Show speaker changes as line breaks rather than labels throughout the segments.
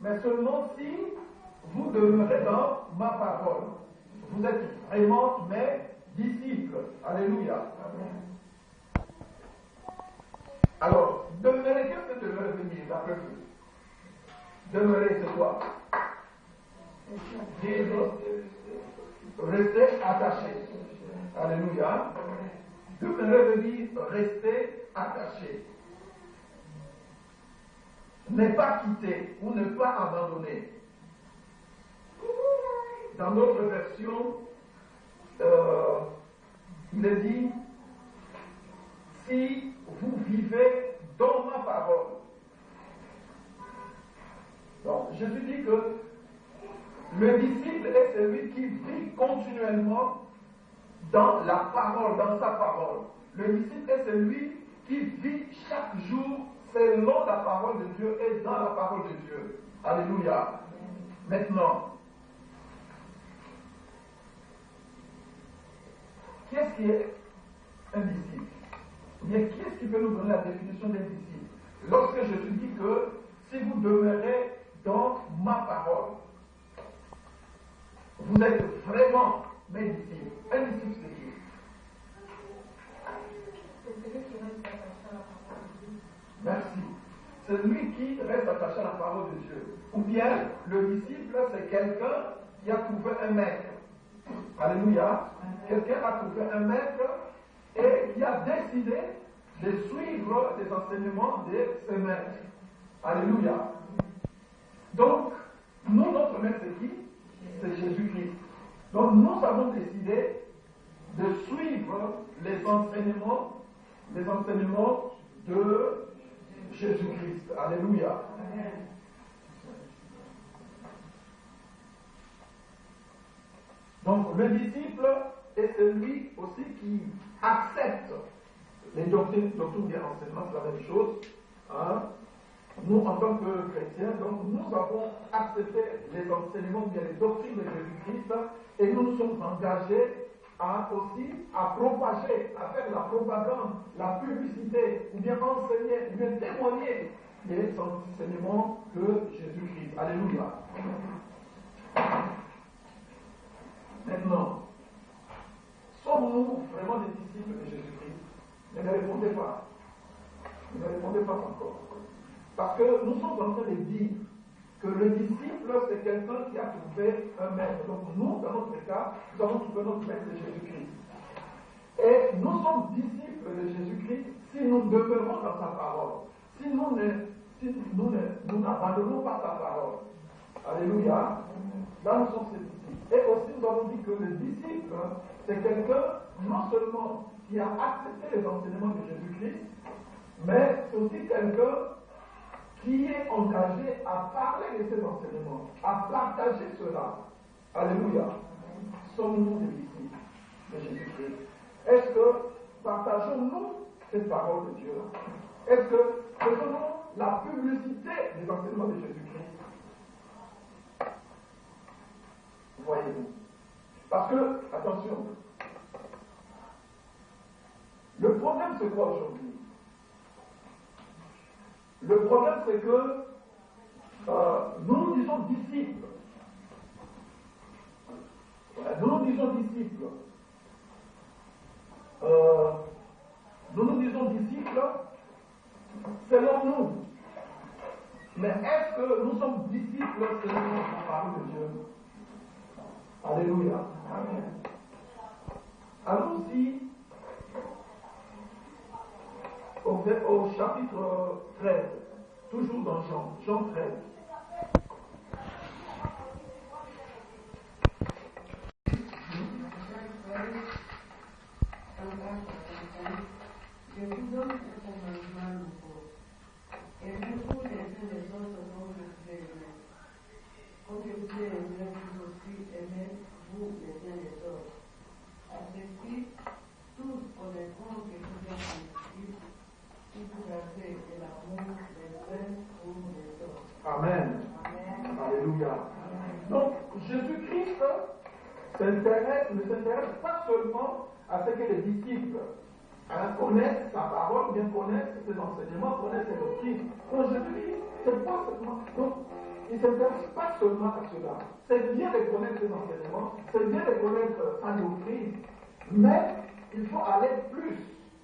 mais seulement si vous demeurez dans ma parole. Vous êtes vraiment mes disciples. Alléluia. Alors, demeurer, qu'est-ce que demeurer veut dire d'après vous? Demeurer, c'est quoi? Vivre, rester attaché. Alléluia. Demeurer veut dire rester attaché. Ne pas quitter ou ne pas abandonner. Dans d'autres versions, il est dit, si vous vivez dans ma parole. Donc, Jésus dit que le disciple est celui qui vit continuellement dans la parole, dans sa parole. Le disciple est celui qui vit chaque jour selon la parole de Dieu et dans la parole de Dieu. Alléluia. Maintenant, qu'est-ce qui est un disciple? Mais qui est-ce qui peut nous donner la définition d'un disciple? Lorsque Jésus dit que si vous demeurez dans ma parole, vous êtes vraiment mes disciples. Un disciple, c'est qui?
C'est celui qui reste attaché à la parole de Dieu.
Merci. C'est lui qui reste attaché à la parole de Dieu. Ou bien, le disciple, c'est quelqu'un qui a trouvé un maître. Alléluia. Quelqu'un a trouvé un maître et qui a décidé de suivre les enseignements de ce maître. Alléluia. Donc, nous, notre maître, c'est qui? C'est Jésus-Christ. Donc, nous avons décidé de suivre les enseignements de Jésus-Christ. Alléluia. Donc, le disciple est celui aussi qui accepte les doctrines bien enseignements, c'est la même chose. Hein? Nous, en tant que chrétiens, donc, nous avons accepté les enseignements, bien les doctrines de Jésus-Christ, et nous nous sommes engagés aussi à propager, à faire la propagande, la publicité, ou bien enseigner, ou bien témoigner les enseignements de Jésus-Christ. Alléluia. Maintenant, sommes-nous vraiment des disciples de Jésus-Christ? Mais ne répondez pas. Ne répondez pas encore. Parce que nous sommes en train de dire que le disciple, c'est quelqu'un qui a trouvé un maître. Donc nous, dans notre cas, nous avons trouvé notre maître de Jésus-Christ. Et nous sommes disciples de Jésus-Christ si nous demeurons dans sa parole. Si nous n'abandonnons pas sa parole. Alléluia. Là, nous sommes ses disciples. Et aussi, nous avons dit que le disciple, c'est quelqu'un, non seulement qui a accepté les enseignements de Jésus-Christ, mais c'est aussi quelqu'un qui est engagé à parler de ces enseignements, à partager cela. Alléluia. Sommes-nous des disciples de Jésus-Christ? Est-ce que partageons-nous cette parole de Dieu? Est-ce que faisons-nous la publicité des enseignements de Jésus-Christ? Voyez-vous. Parce que, attention, le problème c'est quoi aujourd'hui? Le problème c'est que nous nous disons disciples. Nous nous disons disciples. Nous nous disons disciples selon nous. Mais est-ce que nous sommes disciples selon la parole de Dieu? Alléluia. Amen. Allons-y au chapitre 13, toujours dans Jean 13.
Je vous donne un commandement nouveau. Aimez-vous les uns les autres comme je vous ai aimé. Comme je vous ai aimé, vous aussi aimez-vous les uns les autres. À ceci, tous connaîtront que vous êtes mes disciples, si vous avez de l'amour les uns pour les autres.
Amen.
Amen.
Alléluia.
Amen.
Donc, Jésus-Christ ne s'intéresse pas seulement à ce que les disciples connaissent sa parole, bien connaissent ses enseignements, connaissent ses doctrines. Quand Jésus-Christ, c'est pas seulement. Donc, il ne s'intéresse pas seulement à cela. C'est bien de connaître les enseignements, c'est bien de connaître sa doctrine, mais il faut aller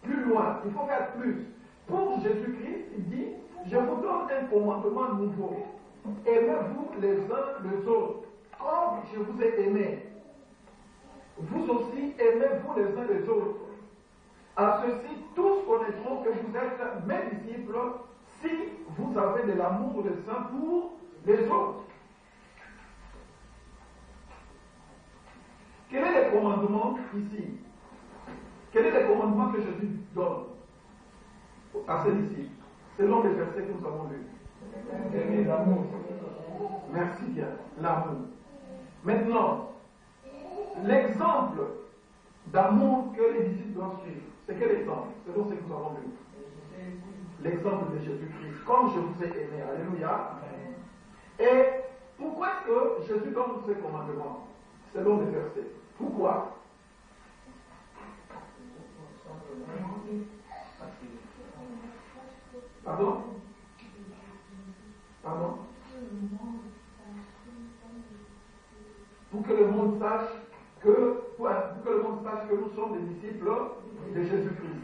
plus loin, il faut faire plus. Pour Jésus-Christ, il dit, je vous donne un commandement nouveau. Aimez-vous les uns les autres, comme je vous ai aimé. Vous aussi, aimez-vous les uns les autres. À ceci, tous connaîtront que vous êtes mes disciples si vous avez de l'amour des saints pour les autres. Quel est le commandement ici? Quel est le commandement que Jésus donne à ses disciples, selon les versets que nous avons lus? Aimer l'amour. Merci bien, l'amour. Maintenant, l'exemple d'amour que les disciples doivent suivre, c'est quel exemple? Selon ce que nous avons lu. L'exemple de Jésus-Christ, comme je vous ai aimé. Alléluia. Et pourquoi est-ce que Jésus donne ces commandements? Selon les versets. Pourquoi? Pardon? Pardon? Pour que le monde sache que nous sommes des disciples de Jésus-Christ.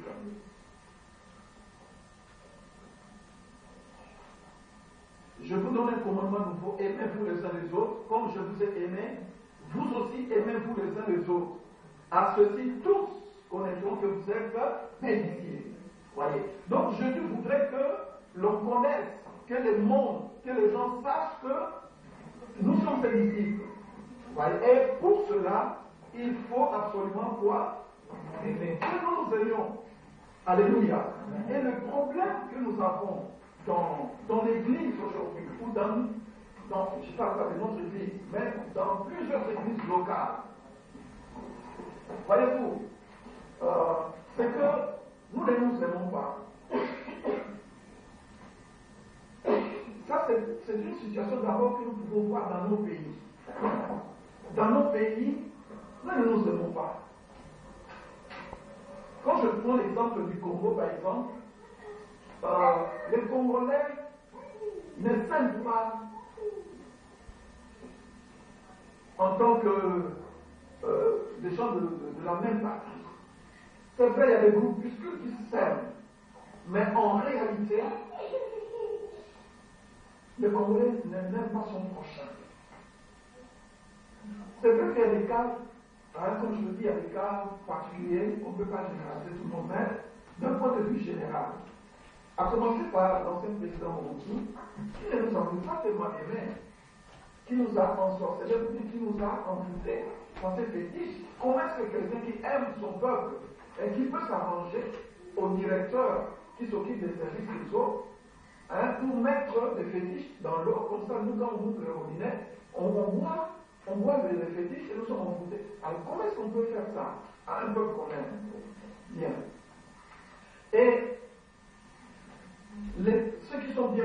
Je vous donne un commandement nouveau, aimez-vous les uns les autres, comme je vous ai aimé, vous aussi aimez-vous les uns les autres. À ceci, tous connaîtront que vous êtes mes disciples. Voyez. Donc Jésus voudrait que l'on connaisse, que le monde, que les gens sachent que nous sommes ses disciples. Voyez. Et pour cela, il faut absolument quoi? Que nous nous aimions. Alléluia. Et le problème que nous avons dans l'église aujourd'hui, ou je ne parle pas de notre église, mais dans plusieurs églises locales, voyez-vous, c'est que nous ne nous aimons pas. Ça, c'est une situation d'abord que nous pouvons voir dans nos pays. Dans nos pays, nous ne nous aimons pas. Quand je prends l'exemple du Congo, par exemple, les Congolais ne s'aiment pas en tant que des gens de la même patrie. C'est vrai, il y a des groupuscules qui s'aiment, mais en réalité, le Congolais n'aime pas son prochain. C'est vrai qu'il y a des cas, comme je le dis, il y a des cas particuliers, on ne peut pas généraliser tout le monde, mais d'un point de vue général. À commencer par l'ancien président Mobutu, qui ne nous a pas tellement aimés, qui nous a ensorcelés, qui nous a envoûtés dans ses fétiches. Comment est-ce que quelqu'un qui aime son peuple et qui peut s'arranger au directeur qui s'occupe des services des autres, pour mettre des fétiches dans l'eau, comme ça, nous, quand on ouvre le robinet, on boit les fétiches et nous sommes envoûtés. Alors, comment est-ce qu'on peut faire ça à un peuple qu'on aime? Bien. Et ceux qui sont bien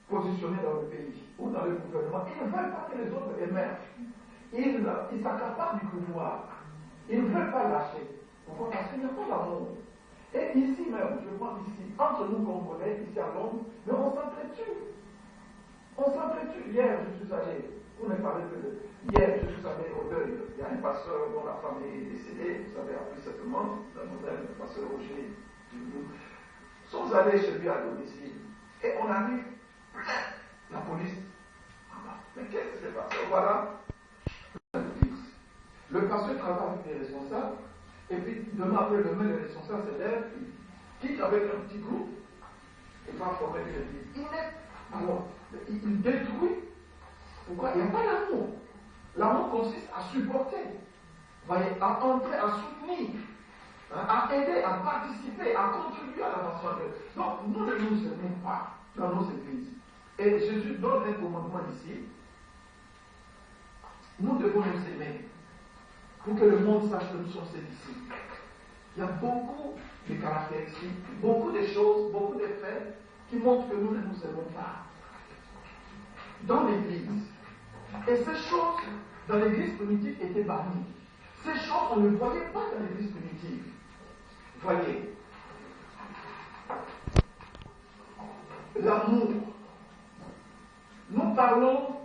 positionnés dans le pays ou dans le gouvernement, ils ne veulent pas que les autres émergent. Ils s'accaparent du pouvoir. Ils ne veulent pas lâcher. Pourquoi? Parce qu'il n'y a pas d'amour. Et ici même, je pense ici, entre nous Congolais, ici à Londres, mais on s'entretue. On s'entretue. Hier, je suis allé, pour ne parler que de... Hier, je suis allé au deuil. Il y a un pasteur dont la femme est décédée, vous avez appris certainement, la nouvelle, le pasteur Roger. Nous sommes allés chez lui à domicile. Et on arrive, la police. Mais qu'est-ce qui s'est passé? Voilà. Le pasteur travaille avec les responsables. Et puis, demain après demain, les responsables se lèvent, ils quittent avec un petit groupe, et va former une église. Alors, il détruit. Pourquoi? Il n'y a pas l'amour. L'amour consiste à supporter, voyez, à entrer, à soutenir, à aider, à participer, à contribuer à l'avancement de Dieu. Donc, nous ne nous aimons pas dans nos églises. Et Jésus donne un commandement ici. Nous devons nous aimer pour que le monde sache que nous sommes ses disciples. Il y a beaucoup de caractéristiques, beaucoup de choses, beaucoup de faits qui montrent que nous ne nous aimons pas dans l'église. Et ces choses, dans l'église primitive, étaient bannies. Ces choses, on ne voyait pas dans l'église primitive. Voyez, Nous parlons